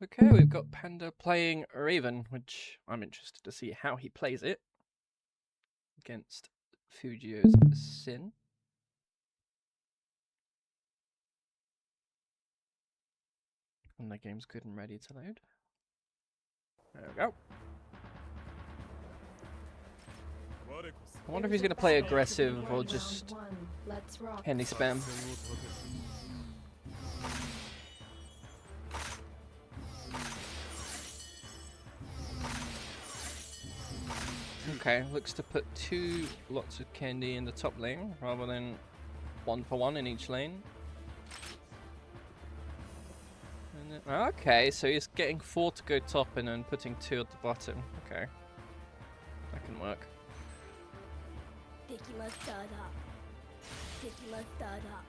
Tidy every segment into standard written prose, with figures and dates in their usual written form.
Okay, we've got Panda playing Raven, which I'm interested to see how he plays it against Fujio's Sin. And the game's good and ready to load. There we go. I wonder if he's going to play aggressive or just handy spam. Okay, looks to put two lots of candy in the top lane rather than 1 for 1 in each lane. And then, okay, so he's getting 4 to go top and then putting 2 at the bottom. Okay, that can work.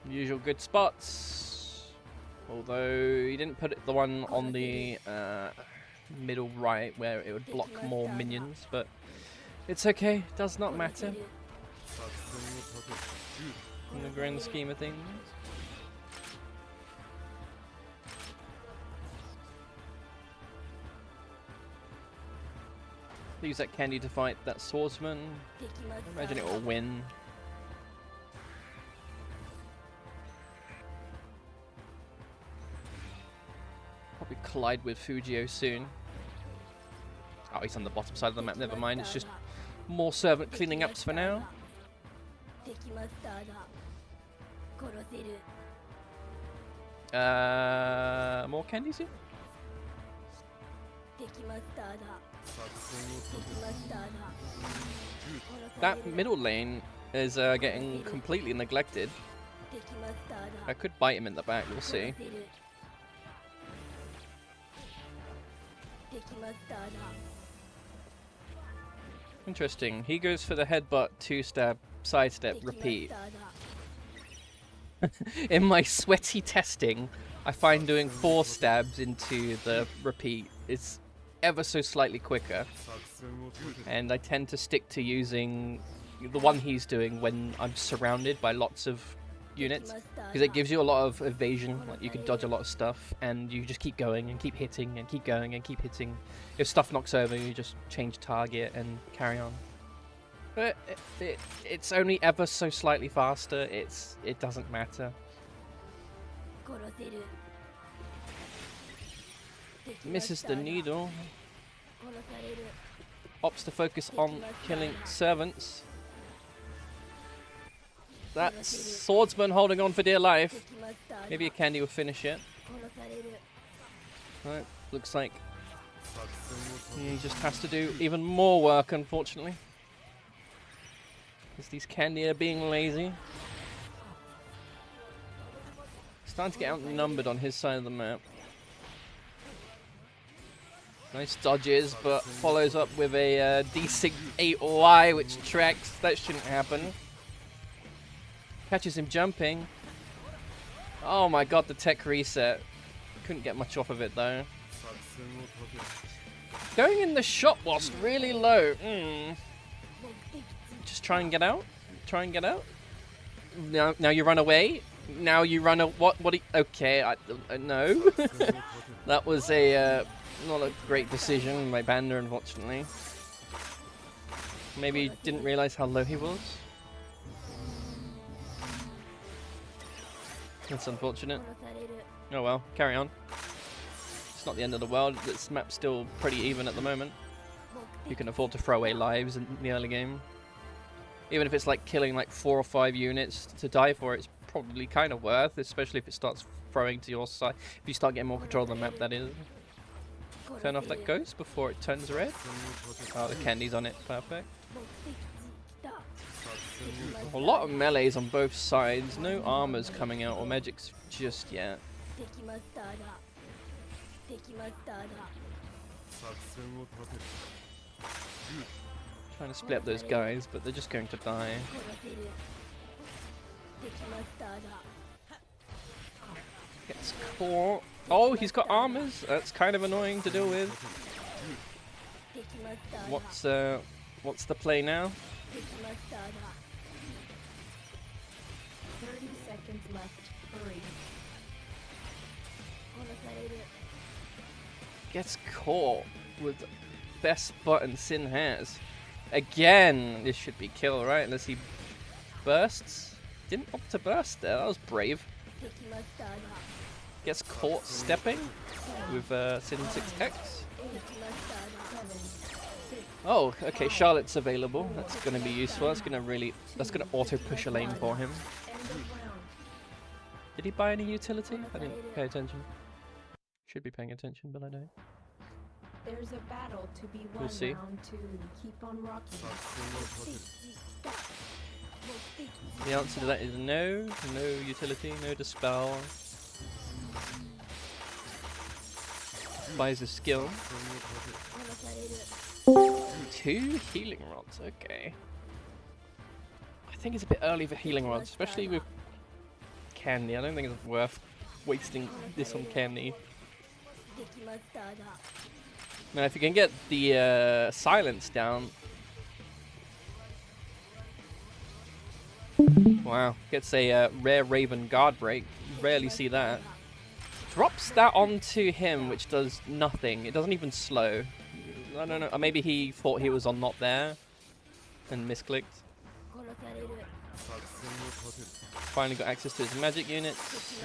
Usual good spots. Although he didn't put the one on the middle right where it would block more minions, but it's okay, does not matter in the grand scheme of things. Use that candy to fight that swordsman. I imagine it will win. Probably collide with Fujio soon. Oh, he's on the bottom side of the map, never mind, it's just more servant cleaning ups for now. More candies here? That middle lane is getting completely neglected. I could bite him in the back, we'll see. Interesting. He goes for the headbutt, 2-stab, sidestep, repeat. In my sweaty testing, I find doing 4 stabs into the repeat is ever so slightly quicker. And I tend to stick to using the one he's doing when I'm surrounded by lots of units, because it gives you a lot of evasion, like you can dodge a lot of stuff and you just keep going and keep hitting and keep going and keep hitting. If stuff knocks over, you just change target and carry on. But it's only ever so slightly faster, it doesn't matter. Misses the needle. Opts to focus on killing servants. That swordsman holding on for dear life. Maybe a candy will finish it. Right, looks like he just has to do even more work, unfortunately. Because these candy are being lazy. Starting to get outnumbered on his side of the map. Nice dodges, but follows up with a D-Sig 8Y, which tracks. That shouldn't happen. Catches him jumping. Oh my god, the tech reset. Couldn't get much off of it though. Going in the shot whilst really low. Just try and get out. Try and get out. Now you run away. Now you run what? Okay, no. That was a not a great decision by Panda, unfortunately. Maybe he didn't realize how low he was. That's unfortunate. Oh well, carry on. It's not the end of the world. This map's still pretty even at the moment. You can afford to throw away lives in the early game. Even if it's like killing like 4 or 5 units to die for, it's probably kind of worth, especially if it starts throwing to your side. If you start getting more control of the map, that is. Turn off that ghost before it turns red. Oh, the candy's on it. Perfect. A lot of melees on both sides. No armors coming out or magics just yet. Trying to split up those guys, but they're just going to die. Gets caught. Oh, he's got armors. That's kind of annoying to deal with. What's the play now? 30 seconds left. Hurry. Gets caught with the best button Sin has. Again, this should be kill, right? Unless he bursts. Didn't opt to burst there. That was brave. Gets caught stepping with Sin 6X. Oh, okay. Charlotte's available. That's going to be useful. That's going to auto push a lane for him. Did he buy any utility? I didn't pay attention. Should be paying attention, but I don't. There's a battle to be won. We'll see. Round 2. Keep on rocking. The answer to that is no. No utility, no dispel. Buys a skill. 2 healing rods, okay. I think it's a bit early for healing rods, especially with Candy. I don't think it's worth wasting this on Candy. Now, if you can get the silence down. Wow, gets a rare Raven guard break. You rarely see that. Drops that onto him, which does nothing. It doesn't even slow. I don't know. Or maybe he thought he was on not there and misclicked. Finally got access to his magic units.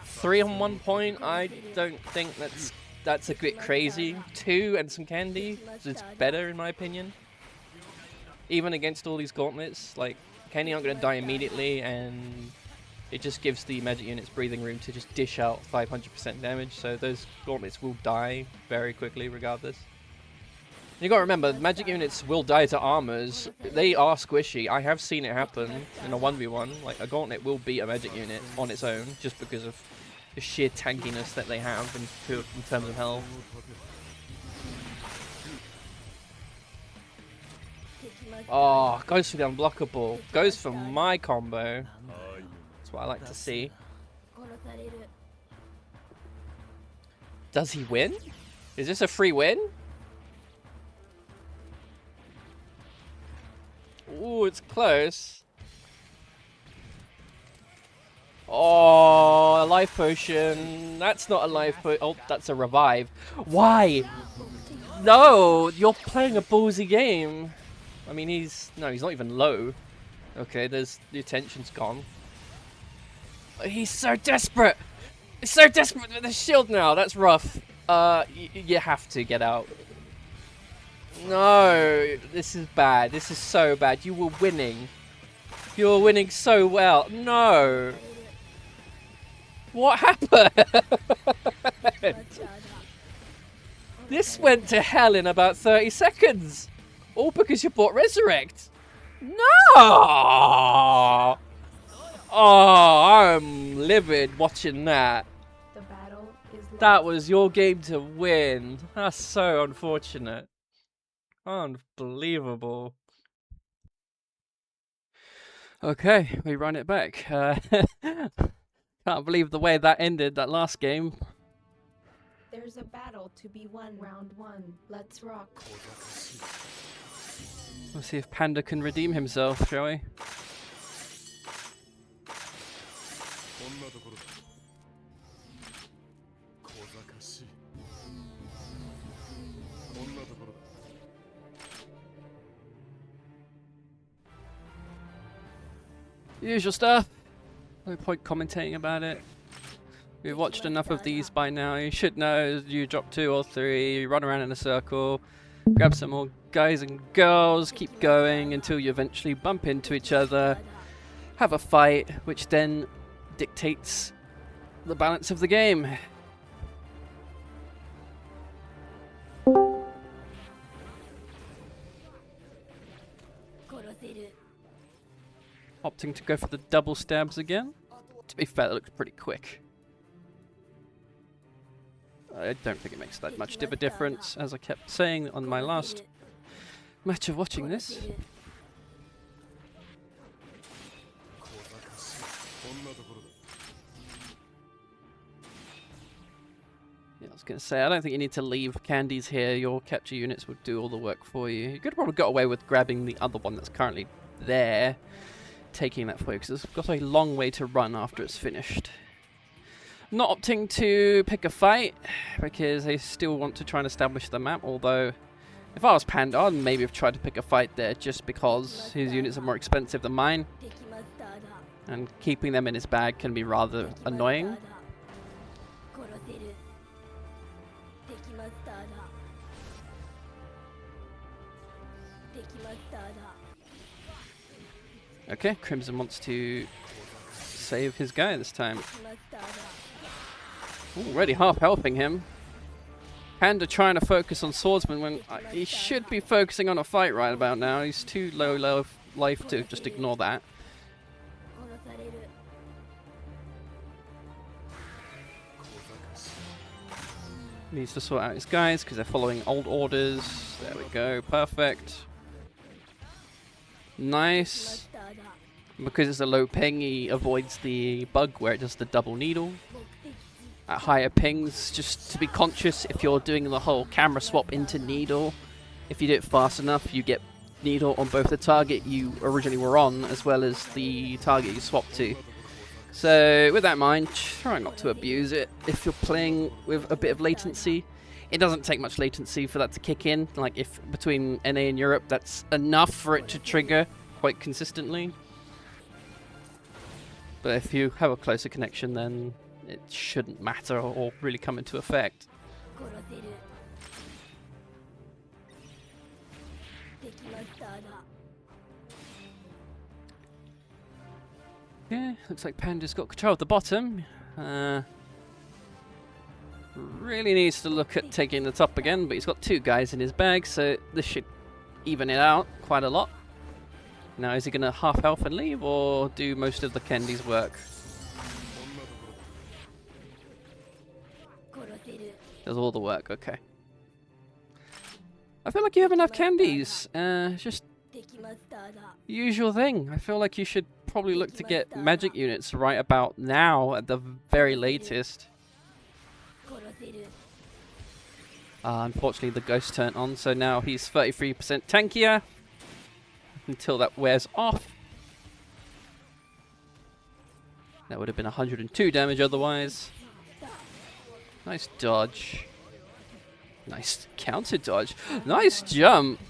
3 on 1 point. I don't think that's a bit crazy. 2 and some candy is better in my opinion. Even against all these gauntlets, like candy aren't going to die immediately, and it just gives the magic units breathing room to just dish out 500% damage. So those gauntlets will die very quickly, regardless. You got to remember, magic units will die to armors. They are squishy. I have seen it happen in a 1v1. Like, a gauntlet will beat a magic unit on its own, just because of the sheer tankiness that they have in terms of health. Oh, goes for the unblockable. Goes for my combo. That's what I like to see. Does he win? Is this a free win? Ooh, it's close. Oh, a life potion. That's not a life potion. Oh, that's a revive. Why? No, you're playing a ballsy game. I mean, he's not even low. Okay, the attention's gone. He's so desperate. He's so desperate with the shield now. That's rough. You have to get out. No, this is bad. This is so bad. You were winning. You were winning so well. No. What happened? This went to hell in about 30 seconds. All because you bought Resurrect. No. Oh, I'm livid watching that. That was your game to win. That's so unfortunate. Unbelievable. Okay, we run it back. Can't believe the way that ended, that last game. There's a battle to be won. Round 1. Let's rock. We'll see if Panda can redeem himself, shall we? Usual stuff. No point commentating about it. We've watched enough of these by now. You should know you drop 2 or 3, you run around in a circle, grab some more guys and girls, keep going until you eventually bump into each other, have a fight, which then dictates the balance of the game. Opting to go for the double stabs again. To be fair, that looks pretty quick. I don't think it makes that much of a difference, as I kept saying on my last match of watching this. Yeah, I was going to say, I don't think you need to leave candies here. Your capture units will do all the work for you. You could have probably got away with grabbing the other one that's currently there, taking that for you, because it's got a long way to run after it's finished. Not opting to pick a fight because they still want to try and establish the map, although if I was Panda, I'd maybe have tried to pick a fight there just because his units are more expensive than mine, and keeping them in his bag can be rather annoying. Okay, Crimson wants to save his guy this time. Already half helping him. Panda trying to focus on swordsman when he should be focusing on a fight right about now. He's too low life to just ignore that. Needs to sort out his guys because they're following old orders. There we go, perfect. Nice. Because it's a low ping, he avoids the bug where it does the double needle. At higher pings, just to be conscious if you're doing the whole camera swap into needle. If you do it fast enough, you get needle on both the target you originally were on as well as the target you swapped to. So with that in mind, try not to abuse it. If you're playing with a bit of latency, it doesn't take much latency for that to kick in. Like if between NA and Europe, that's enough for it to trigger quite consistently. But if you have a closer connection, then it shouldn't matter or really come into effect. Yeah, looks like Panda's got control of the bottom. Really needs to look at taking the top again, but he's got two guys in his bag, so this should even it out quite a lot. Now, is he going to half health and leave, or do most of the candies work? Does all the work, okay. I feel like you have enough candies. Just usual thing. I feel like you should probably look to get magic units right about now at the very latest. Unfortunately, the ghost turned on, so now he's 33% tankier until that wears off. That would have been 102 damage otherwise. Nice dodge. Nice counter dodge. Nice jump.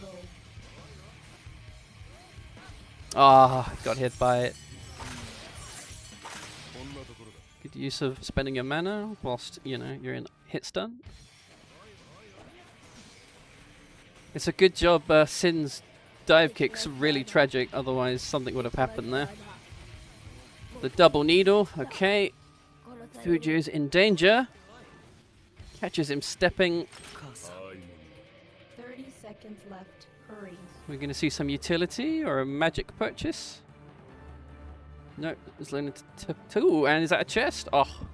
Ah, got hit by it. Good use of spending your mana whilst, you know, you're in hit stun. It's a good job Sin's dive kick's really tragic, otherwise something would have happened there. The double needle, okay. Fujio's in danger. Catches him stepping. 30 seconds left. Hurry. We're going to see some utility or a magic purchase. No, it's learning to two. And is that a chest? Oh.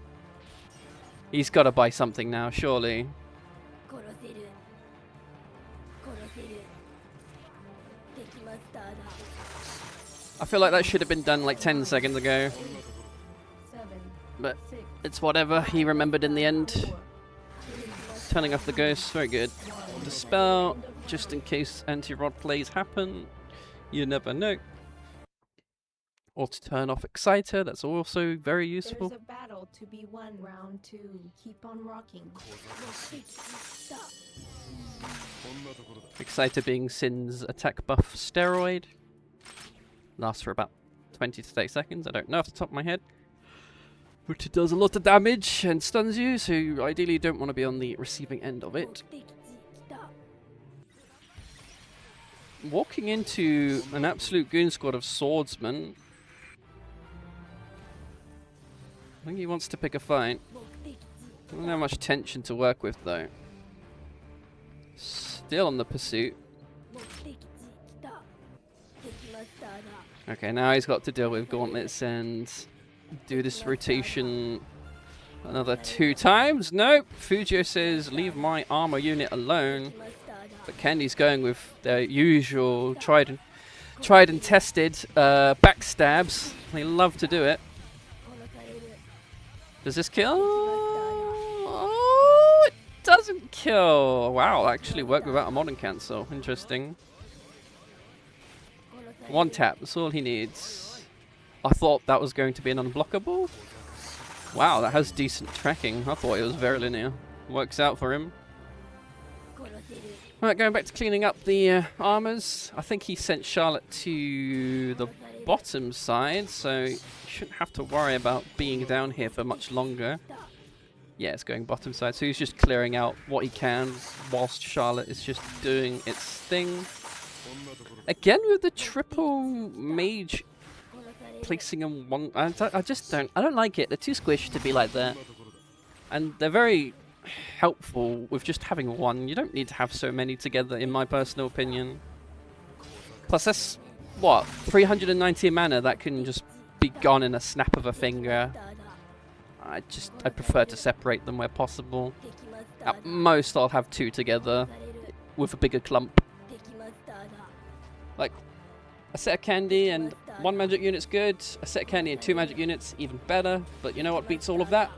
He's got to buy something now, surely. I feel like that should have been done like 10 seconds ago. But it's whatever. He remembered in the end. Turning off the ghost, very good. Dispel, just in case anti-rod plays happen. You never know. Or to turn off Exciter, that's also very useful. There's a battle to be won, round 2. Keep on rocking. Exciter being Sin's attack buff steroid. Lasts for about 20 to 30 seconds, I don't know off the top of my head. But it does a lot of damage and stuns you, so you ideally don't want to be on the receiving end of it. Walking into an absolute goon squad of swordsmen. I think he wants to pick a fight. I don't have much tension to work with though. Still on the pursuit. Okay, now he's got to deal with gauntlets and do this rotation another 2 times. Nope. Fujio says, leave my armor unit alone. But Candy's going with their usual tried and tested backstabs. They love to do it. Does this kill? Oh, it doesn't kill. Wow, actually worked without a modern cancel. Interesting. 1 tap, that's all he needs. I thought that was going to be an unblockable. Wow, that has decent tracking. I thought it was very linear. Works out for him. Right, going back to cleaning up the armors. I think he sent Charlotte to the bottom side, so you shouldn't have to worry about being down here for much longer. Yeah, it's going bottom side, so he's just clearing out what he can whilst Charlotte is just doing its thing. Again with the triple mage placing in one... I don't like it. They're too squished to be like that. And they're very helpful with just having one. You don't need to have so many together, in my personal opinion. Plus, that's, what, 390 mana that can just be gone in a snap of a finger. I prefer to separate them where possible. At most, I'll have two together with a bigger clump. Like, a set of candy and one magic unit's good. A set of candy and two magic units, even better. But you know what beats all of that?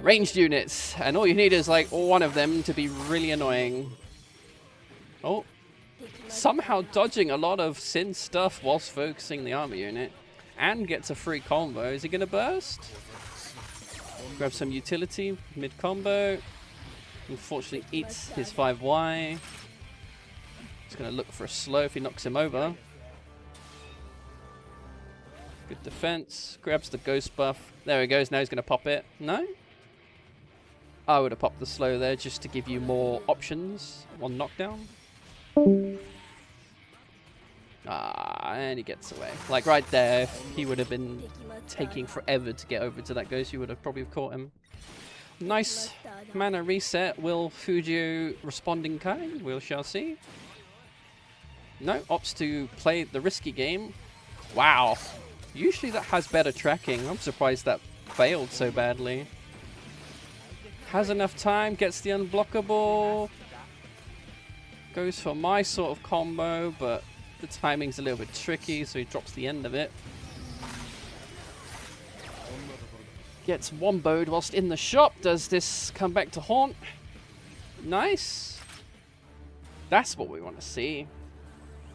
Ranged units. And all you need is like one of them to be really annoying. Oh. Somehow dodging a lot of Sin stuff whilst focusing the armor unit. And gets a free combo. Is he going to burst? Grab some utility mid-combo. Unfortunately eats his 5Y. He's going to look for a slow if he knocks him over. Good defense. Grabs the ghost buff. There he goes. Now he's going to pop it. No? I would have popped the slow there just to give you more options on knockdown. Ah, and he gets away. Like right there, if he would have been taking forever to get over to that ghost, you would have probably caught him. Nice mana reset. Will Fujio respond in kind? We shall see. No, opts to play the risky game. Wow. Usually that has better tracking. I'm surprised that failed so badly. Has enough time, gets the unblockable. Goes for my sort of combo, but the timing's a little bit tricky, so he drops the end of it. Gets womboed whilst in the shop. Does this come back to haunt? Nice. That's what we want to see.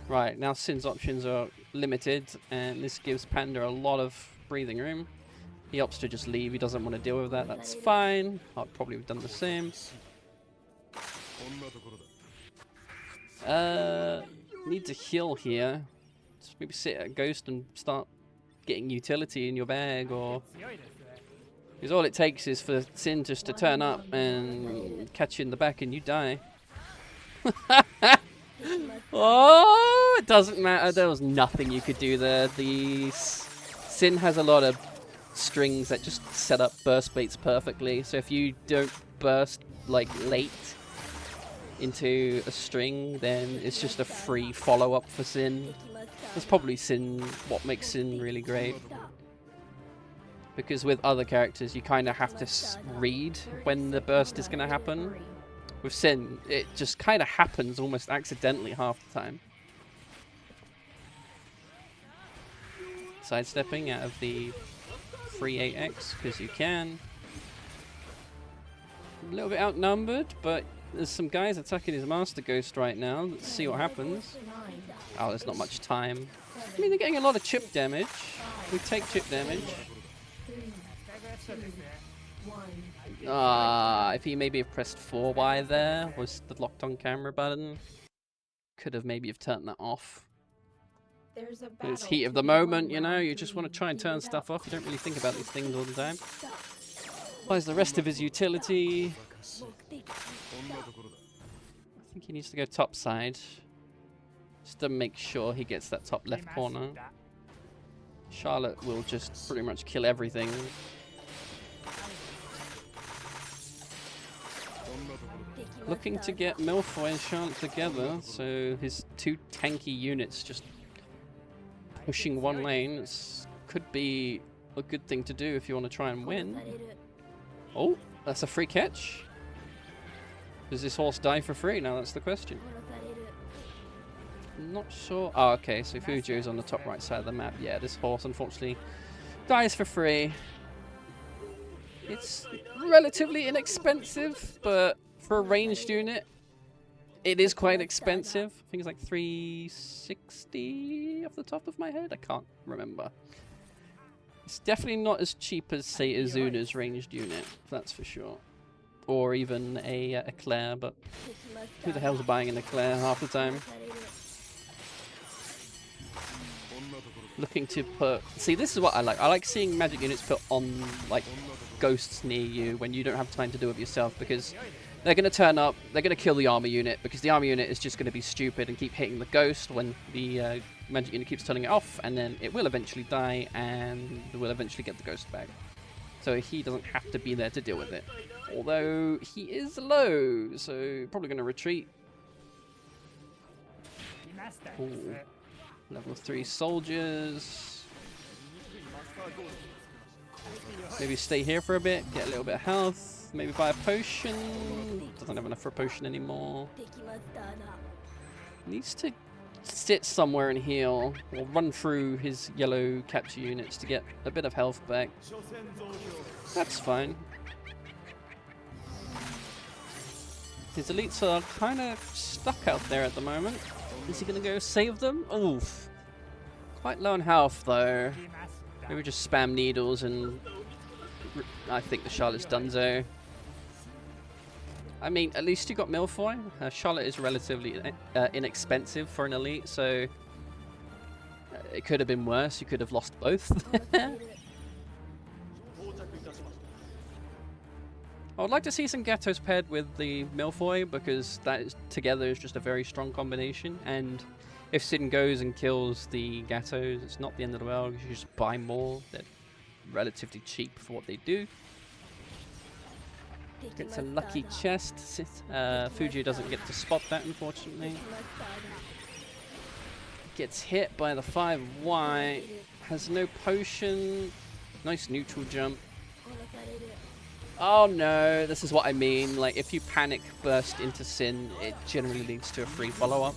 Right, now Sin's options are limited, and this gives Panda a lot of breathing room. He opts to just leave. He doesn't want to deal with that. That's fine. I'll probably have done the same. Need to heal here. Just maybe sit at a ghost and start getting utility in your bag, or... Because all it takes is for Sin just to turn up and catch you in the back and you die. Oh, it doesn't matter. There was nothing you could do there. The Sin has a lot of strings that just set up burst baits perfectly. So if you don't burst like late into a string, then it's just a free follow-up for Sin. That's probably what makes Sin really great. Because with other characters, you kind of have to read when the burst is going to happen. With Sin, it just kind of happens almost accidentally half the time. Sidestepping out of the free 8x, because you can. A little bit outnumbered, but there's some guys attacking his Master Ghost right now. Let's see what happens. Oh, there's not much time. I mean, they're getting a lot of chip damage. We take chip damage. If he maybe have pressed 4Y there, was the locked on camera button. Could have maybe have turned that off. It's heat of the moment, you know, you just want to try and turn stuff off. You don't really think about these things all the time. Applies the rest of his utility. I think he needs to go top side. Just to make sure he gets that top left corner. Charlotte will just pretty much kill everything. Looking to get Milfoy and Charlotte together, so his two tanky units just pushing one lane could be a good thing to do if you want to try and win. Oh, that's a free catch. Does this horse die for free? Now that's the question. I'm not sure. Oh, okay, so Fujio's on the top right side of the map. Yeah, this horse unfortunately dies for free. It's relatively inexpensive, but for a ranged unit, it is quite expensive. I think it's like 360 off the top of my head. I can't remember. It's definitely not as cheap as, say, Azuna's ranged unit, that's for sure. Or even a Eclair, but who the hell's buying an Eclair half the time? Looking to put... See, this is what I like. I like seeing magic units put on, like, ghosts near you when you don't have time to do it yourself, because they're going to turn up, they're going to kill the armor unit, because the armor unit is just going to be stupid and keep hitting the ghost when the magic unit keeps turning it off, and then it will eventually die, and will eventually get the ghost back. So he doesn't have to be there to deal with it. Although he is low, so probably going to retreat. Ooh. Level 3 soldiers. Maybe stay here for a bit, get a little bit of health. Maybe buy a potion. Doesn't have enough for a potion anymore. Needs to sit somewhere and heal, or run through his yellow capture units to get a bit of health back. That's fine. His elites are kind of stuck out there at the moment. Is he going to go save them? Oof. Quite low on health though. Maybe just spam needles and I think the Charlotte's donezo. I mean, at least you got Milfoy. Charlotte is relatively inexpensive for an elite, so it could have been worse. You could have lost both. I would like to see some Gatos paired with the Milfoy, because that is, together is just a very strong combination. And if Sin goes and kills the Gatos, it's not the end of the world. You just buy more. They're relatively cheap for what they do. It's a lucky chest. Fujio doesn't get to spot that, unfortunately. Gets hit by the 5Y. Has no potion. Nice neutral jump. Oh no, this is what I mean. Like, if you panic burst into Sin, it generally leads to a free follow-up.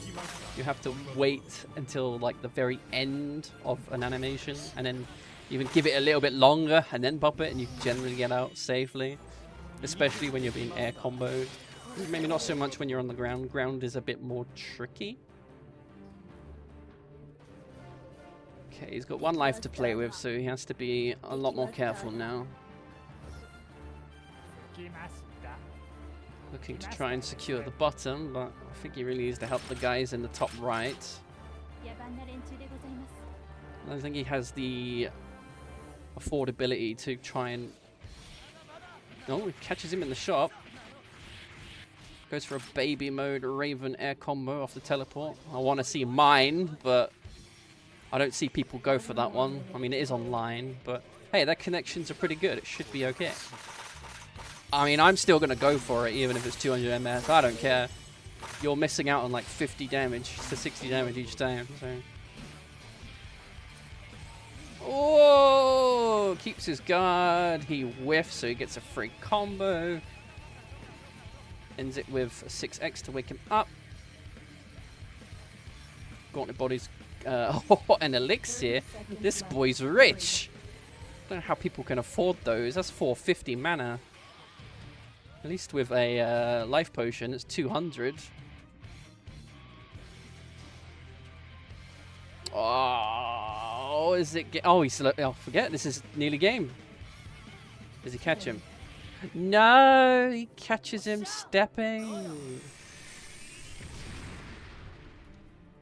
You have to wait until like the very end of an animation, and then even give it a little bit longer, and then pop it, and you generally get out safely. Especially when you're being air comboed. Maybe not so much when you're on the ground. Ground is a bit more tricky. Okay, he's got one life to play with, so he has to be a lot more careful now. Looking to try and secure the bottom, but I think he really needs to help the guys in the top right. I don't think he has the affordability to try and... Oh, he catches him in the shop. Goes for a baby mode Raven air combo off the teleport. I want to see mine, but I don't see people go for that one. I mean, it is online, but hey, their connections are pretty good. It should be okay. I mean, I'm still going to go for it, even if it's 200 MS. I don't care. You're missing out on like 50 damage to 60 damage each time. So. Oh, keeps his guard. He whiffs, so he gets a free combo. Ends it with a 6x to wake him up. Gauntlet bodies. An elixir. This boy's rich. I don't know how people can afford those. That's 450 mana. At least with a life potion, it's 200. Oh, is it? Oh, he's. Oh, forget. This is nearly game. Does he catch him? No, he catches him stepping.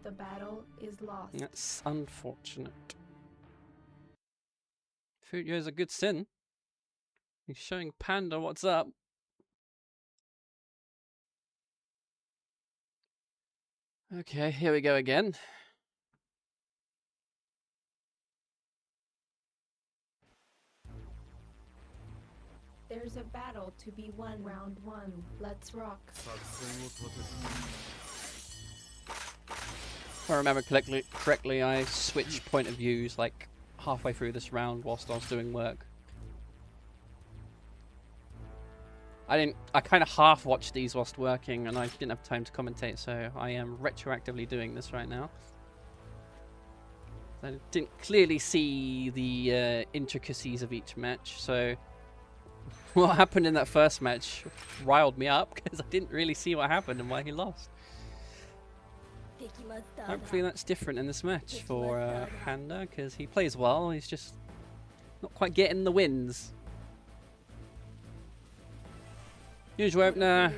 The battle is lost. That's unfortunate. Fujio is a good Sin. He's showing Panda what's up. Okay, here we go again. There's a battle to be won round one. Let's rock. If I remember correctly, I switched point of views like halfway through this round whilst I was doing work. I kind of half watched these whilst working, and I didn't have time to commentate, so I am retroactively doing this right now. I didn't clearly see the intricacies of each match, so what happened in that first match riled me up because I didn't really see what happened and why he lost. Hopefully that's different in this match for Panda, because he plays well. He's just Not quite getting the wins. Usual opener.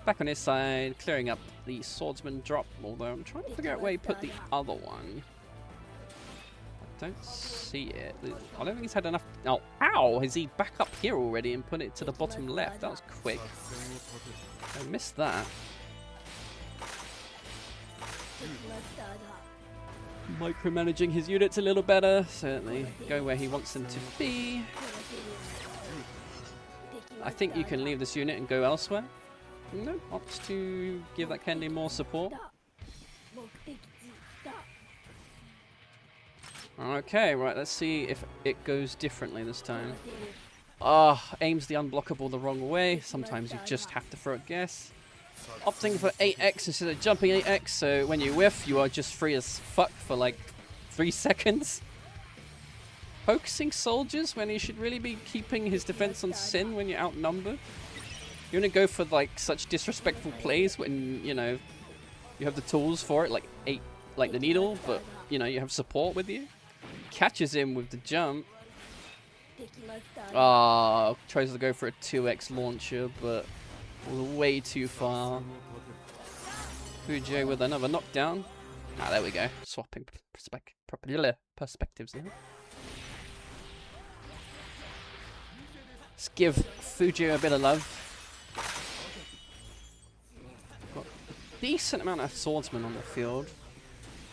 Back on his side, clearing up the swordsman drop, although I'm trying to figure out where he put the other one. I don't see it. I don't think he's had enough. Oh, ow! Is he back up here already and put it to the bottom left? That was quick. I missed that. Micromanaging his units a little better. Certainly go where he wants them to be. I think you can leave this unit and go elsewhere. No, opts to give that candy more support. Okay, right, let's see if it goes differently this time. Aims the unblockable the wrong way. Sometimes you just have to throw a guess. Opting for 8x instead of jumping 8x, so when you whiff, you are just free as fuck for like 3 seconds. Focusing soldiers when he should really be keeping his defense on Sin when you're outnumbered. You want to go for like such disrespectful plays when, you know, you have the tools for it, like the needle, but you know, you have support with you. Catches him with the jump. Tries to go for a 2x launcher, but way too far. Fujio with another knockdown. There we go. Swapping perspectives now. Let's give Fujio a bit of love. Got a decent amount of swordsmen on the field.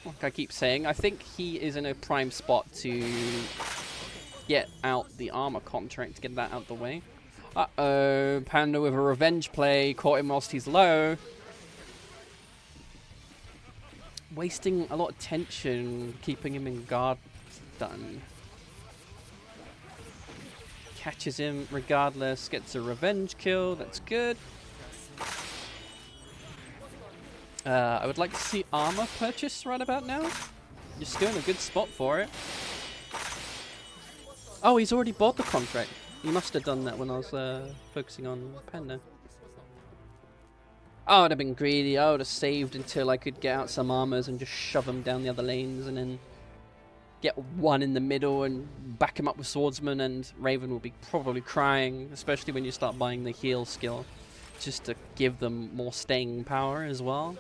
Like I keep saying, I think he is in a prime spot to get out the armor contract, get that out the way. Uh-oh, Panda with a revenge play, caught him whilst he's low. Wasting a lot of tension, keeping him in guard stun. Catches him regardless, gets a revenge kill, that's good. I would like to see armor purchase right about now. You're still in a good spot for it. Oh, he's already bought the contract. He must have done that when I was focusing on Panda. I would have been greedy. I would have saved until I could get out some armors and just shove them down the other lanes and then get one in the middle and back him up with swordsman, and Raven will be probably crying, especially when you start buying the heal skill, just to give them more staying power as well.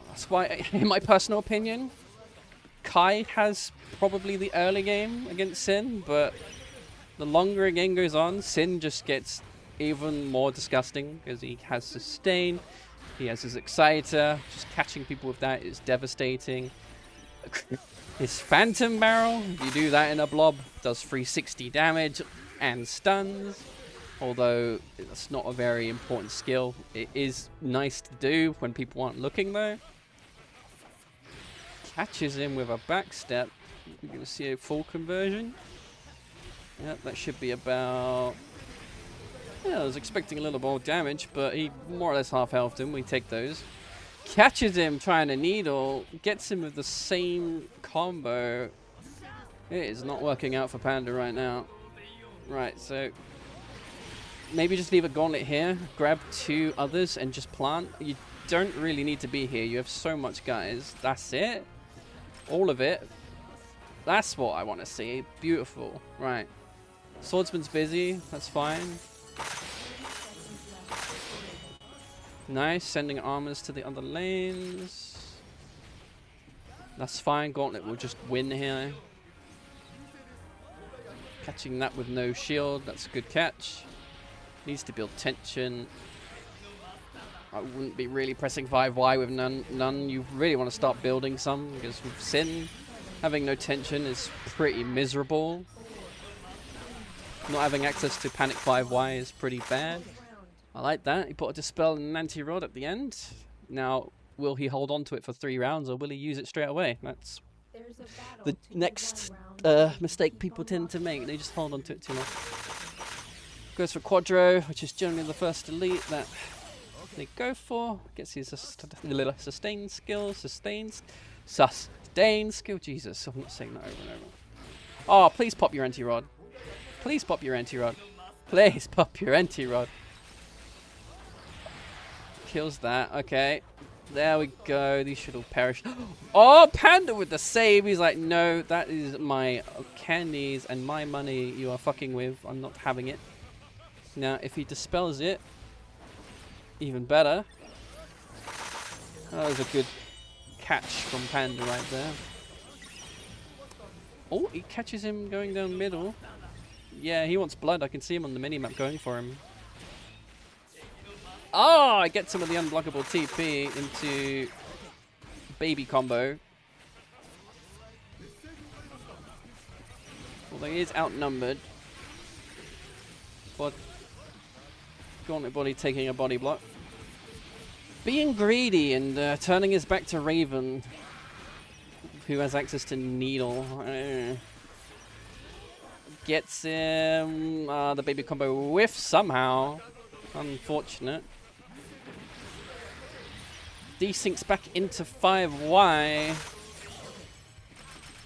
That's why, in my personal opinion, Kai has probably the early game against Sin, but the longer a game goes on, Sin just gets even more disgusting because he has sustain, he has his exciter, just catching people with that is devastating. His phantom barrel, if you do that in a blob, does 360 damage and stuns, although it's not a very important skill. It is nice to do when people aren't looking though. Catches him with a backstep. You're going to see a full conversion. Yep, that should be about... Yeah, I was expecting a little more damage, but he more or less half-healthed him. We take those. Catches him trying to needle. Gets him with the same combo. It is not working out for Panda right now. Right, so... Maybe just leave a gauntlet here. Grab 2 others and just plant. You don't really need to be here. You have so much guys. That's it. All of it. That's what I want to see. Beautiful. Right. Swordsman's busy. That's fine. Nice. Sending armors to the other lanes. That's fine. Gauntlet will just win here. Catching that with no shield. That's a good catch. Needs to build tension. I wouldn't be really pressing 5Y with none. You really want to start building some, because with Sin, having no tension is pretty miserable. Not having access to panic 5Y is pretty bad. I like that. He put a dispel and an anti-rod at the end. Now, will he hold on to it for 3 rounds, or will he use it straight away? That's the next mistake people tend to make. They just hold on to it too long. Goes for Quadro, which is generally the first elite that they go for. Gets his little sustain skill. Sustain skill. Jesus, I'm not saying that over and over. Oh, please pop your anti-rod. Please pop your anti-rod. Please pop your anti-rod. Kills that. Okay. There we go. These should all perish. Oh, Panda with the save. He's like, no, that is my candies and my money you are fucking with. I'm not having it. Now, if he dispels it, even better. That was a good catch from Panda right there. Oh, he catches him going down middle. Yeah, he wants blood. I can see him on the minimap going for him. Oh, I get some of the unblockable TP into baby combo. Although he is outnumbered. But Gauntlet Body taking a body block. Being greedy and turning his back to Raven, who has access to Needle. Gets him the baby combo whiff somehow. Unfortunate. Desinks back into 5Y.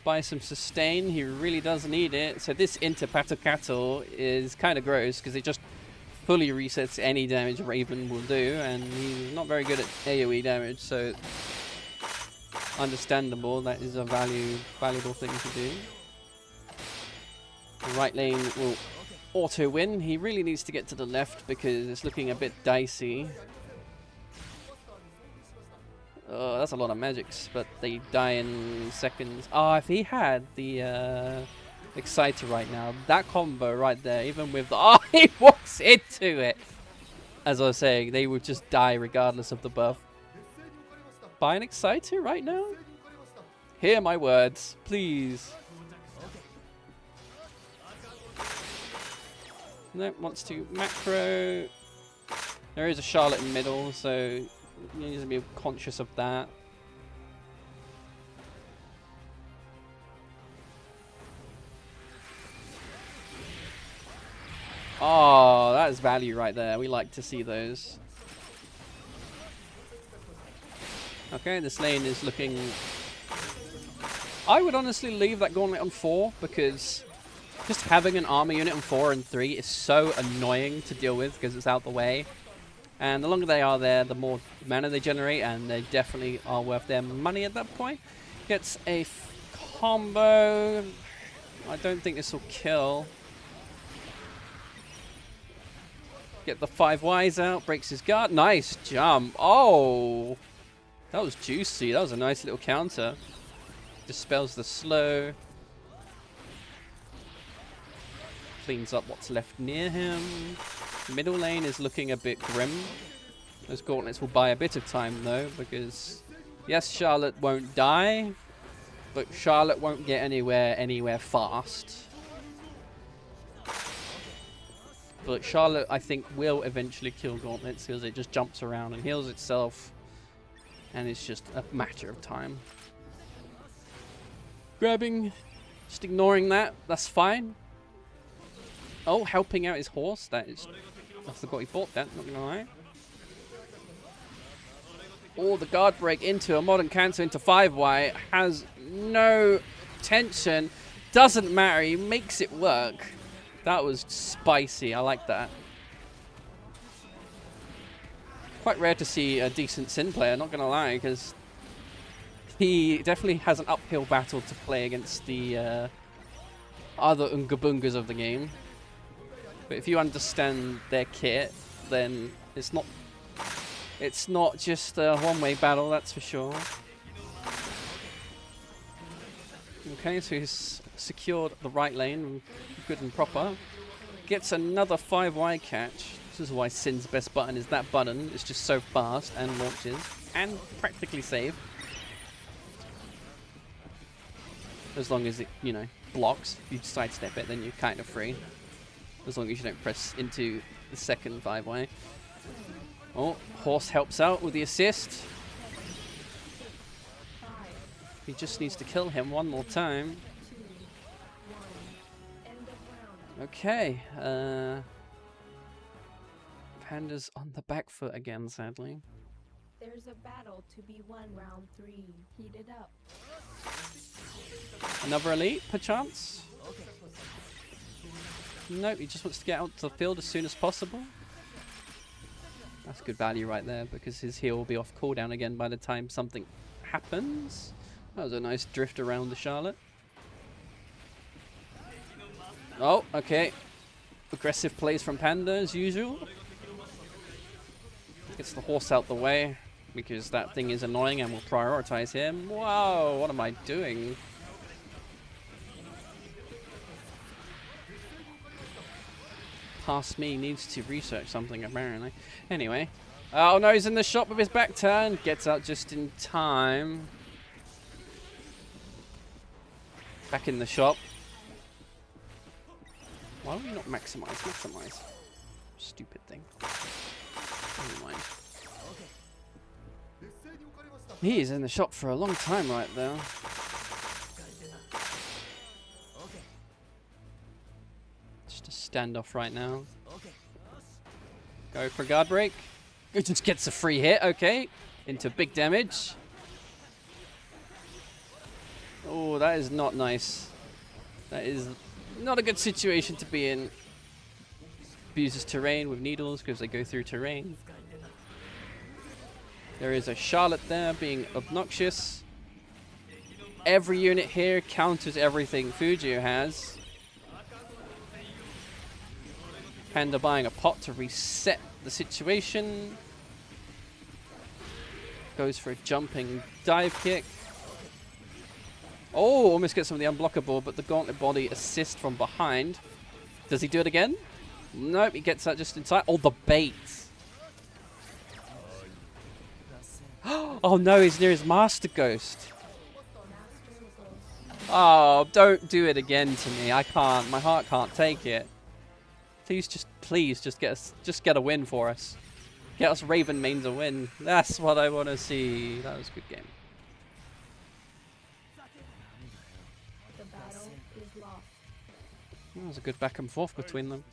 Buy some sustain. He really does need it. So this into Patokatl is kind of gross because it just fully resets any damage Raven will do, and he's not very good at AoE damage, so understandable. That is a valuable thing to do. The right lane will auto win. He really needs to get to the left because it's looking a bit dicey. That's a lot of magics, but they die in seconds. Oh, if he had the Exciter right now, that combo right there, even with the... Oh, he walks into it! As I was saying, they would just die regardless of the buff. Buy an Exciter right now? Hear my words, please. No, wants to macro. There is a Charlotte in middle, so you need to be conscious of that. Oh, that is value right there. We like to see those. Okay, this lane is looking... I would honestly leave that Gauntlet on 4 because just having an armor unit on 4 and 3 is so annoying to deal with because it's out the way. And the longer they are there, the more mana they generate, and they definitely are worth their money at that point. Gets a combo. I don't think this will kill. Get the 5Ys out, breaks his guard. Nice jump. Oh, that was juicy. That was a nice little counter. Dispels the slow. Cleans up what's left near him. Middle lane is looking a bit grim. Those gauntlets will buy a bit of time though, because yes, Charlotte won't die, but Charlotte won't get anywhere fast. But Charlotte, I think, will eventually kill gauntlets because it just jumps around and heals itself, and it's just a matter of time. Grabbing, just ignoring that, that's fine. Oh, helping out his horse, that is... I forgot he bought that, not gonna lie. Oh, the guard break into a modern cancel into 5Y. Has no tension. Doesn't matter, he makes it work. That was spicy, I like that. Quite rare to see a decent Sin player, not gonna lie, because he definitely has an uphill battle to play against the other Unga Bungas of the game. But if you understand their kit, then it's not just a one-way battle, that's for sure. Okay, so he's secured the right lane, good and proper. Gets another 5Y catch. This is why Sin's best button is that button. It's just so fast and launches and practically safe. As long as it, you know, blocks. If you sidestep it, then you're kind of free. As long as you don't press into the second 5Y. Oh, Horse helps out with the assist. He just needs to kill him one more time. Okay. Panda's on the back foot again, sadly. There's a battle to be won round 3. Heat it up. Another elite, perchance? Nope, he just wants to get out to the field as soon as possible. That's good value right there because his heal will be off cooldown again by the time something happens. That was a nice drift around the Charlotte. Oh, okay. Aggressive plays from Panda as usual. Gets the horse out the way because that thing is annoying and will prioritize him. Wow, what am I doing? Past me needs to research something apparently. Anyway. Oh no, he's in the shop with his back turn. Gets out just in time. Back in the shop. Why would we not maximize? Maximize. Stupid thing. Never mind. He is in the shop for a long time right there. Just a standoff right now. Go for guard break. It just gets a free hit, okay. Into big damage. Oh, that is not nice. That is not a good situation to be in. Abuses terrain with needles because they go through terrain. There is a Charlotte there being obnoxious. Every unit here counters everything Fujio has. Panda buying a pot to reset the situation. Goes for a jumping dive kick. Oh, almost gets some of the unblockable, but the gauntlet body assist from behind. Does he do it again? Nope, he gets that just in time. Oh, the bait. Oh no, he's near his Master Ghost. Oh, don't do it again to me. I can't. My heart can't take it. Please just get a win for us. Get us Raven mains a win. That's what I want to see. That was a good game. The battle is lost. That was a good back and forth between them.